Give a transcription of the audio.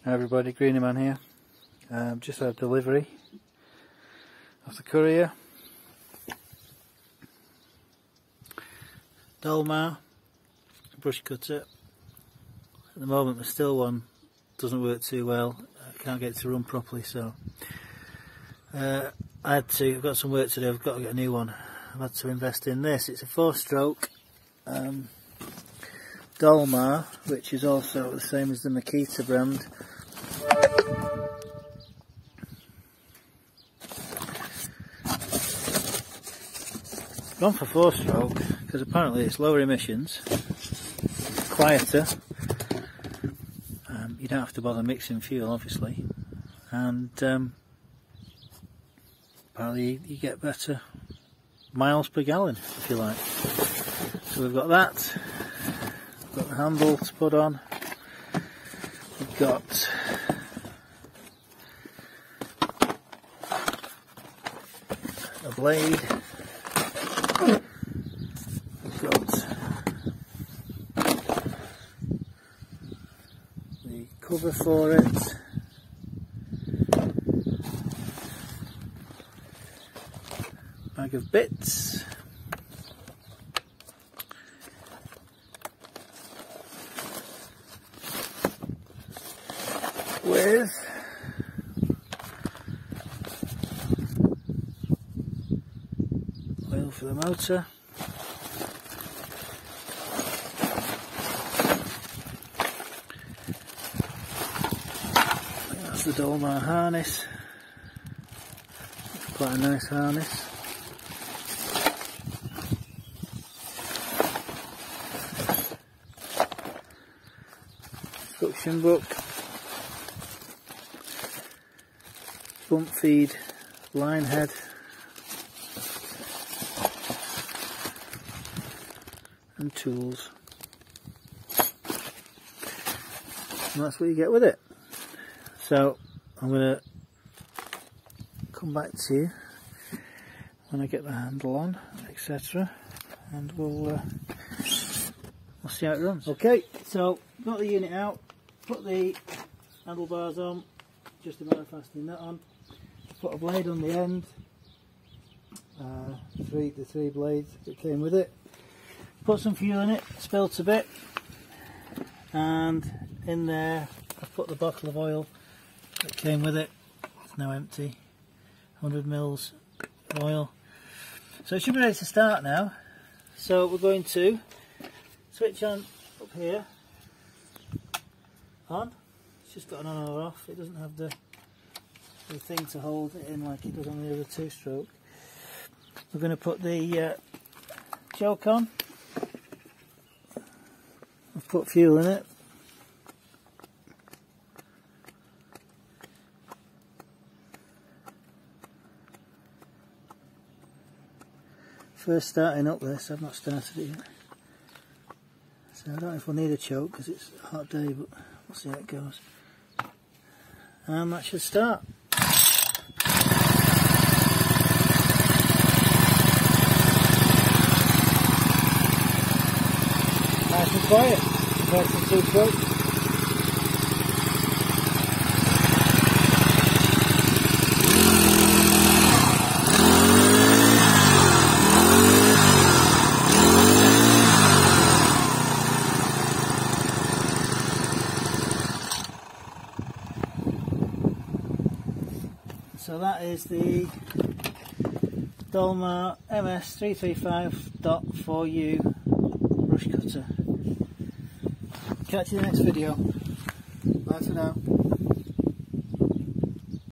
Hi everybody, Greeny Man here. Just had delivery of the courier. Dolmar brush cutter. At the moment the Stihl one doesn't work too well. I can't get it to run properly, so I've got some work to do. I've got to get a new one. I've had to invest in this. It's a 4-stroke Dolmar, which is also the same as the Makita brand. Gone for 4-stroke because apparently it's lower emissions, quieter, you don't have to bother mixing fuel obviously, and apparently you get better miles per gallon if you like. So we've got that, we've got the handle to put on, we've got a blade, we've got the cover for it, bag of bits, with oil for the motor, that's the Dolmar harness. It's quite a nice harness. Instruction book, bump feed, line head, and tools, and that's what you get with it. So I'm going to come back to you when I get the handle on, etc., and we'll see how it runs. Okay, so got the unit out, put the handlebars on, just a matter of fastening that on, put a blade on the end, the three blades that came with it, put some fuel in it, spilt a bit, and in there I've put the bottle of oil that came with it. It's now empty, 100 mils of oil. So it should be ready to start now. So we're going to switch on up here, on. It's just got an on or off. It doesn't have the thing to hold it in like it does on the other 2-stroke. We're going to put the choke on. I've put fuel in it. First starting up this, I've not started it yet. So I don't know if we'll need a choke because it's a hot day, but we'll see how it goes. And that should start. Nice and quiet compared to the 2-stroke. So that is the Dolmar MS 335.4U brush cutter. Catch you in the next video. Bye for now.